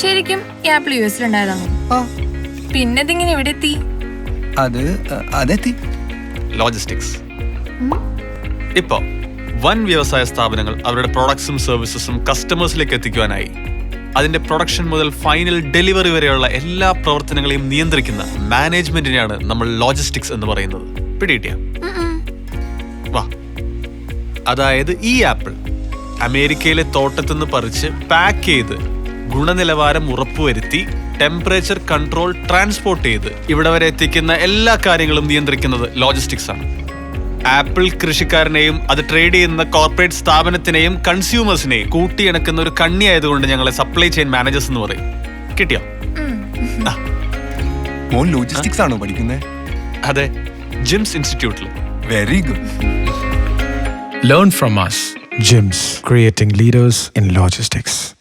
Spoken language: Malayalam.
ശരിക്കും ഈ ആപ്പിൾ യുഎസിലുണ്ടായതാണോ? പിന്നെ ഇതിങ്ങനെ എവിടെ എത്തി? അതെത്തി ലോജിസ്റ്റിക്സ്. ഇപ്പോ വൻ വ്യവസായ സ്ഥാപനങ്ങൾ അവരുടെ പ്രോഡക്ട്സും സർവീസസും കസ്റ്റമേഴ്സിലേക്ക് എത്തിക്കുവാനായി അതിന്റെ പ്രൊഡക്ഷൻ മുതൽ ഫൈനൽ ഡെലിവറി വരെയുള്ള എല്ലാ പ്രവർത്തനങ്ങളെയും നിയന്ത്രിക്കുന്ന മാനേജ്മെന്റിനെയാണ് നമ്മൾ ലോജിസ്റ്റിക്സ് എന്ന് പറയുന്നത്. പിടികിട്ടിയ? വാ. അതായത് ഈ ആപ്പിൾ അമേരിക്കയിലെ തോട്ടത്തുനിന്ന് പറിച്ച് പാക്ക് ചെയ്ത് ഗുണനിലവാരം ഉറപ്പുവരുത്തി ടെമ്പറേച്ചർ കൺട്രോൾ ട്രാൻസ്പോർട്ട് ചെയ്ത് ഇവിടെ വരെ എത്തിക്കുന്ന എല്ലാ കാര്യങ്ങളും നിയന്ത്രിക്കുന്നത് ലോജിസ്റ്റിക്സ് ആണ്. ആപ്പിൾ കൃഷിക്കാരനെയും അത് ട്രേഡ് ചെയ്യുന്ന കോർപ്പറേറ്റ് സ്ഥാപനത്തിനെയും കൺസ്യൂമേഴ്സിനെയും കൂട്ടിയിണക്കുന്ന ഒരു കണ്ണി ആയതുകൊണ്ട് ഞങ്ങളെ സപ്ലൈ ചെയിൻ മാനേജേഴ്സ് എന്ന് പറയും. കിട്ടിയോ? മോൻ ലോജിസ്റ്റിക്സ് ആണോ പഠിക്കുന്നത്? അതെ, ജിംസ് ഇൻസ്റ്റിറ്റ്യൂട്ടിൽ. Very good. Learn from us. GIMS, creating leaders in logistics.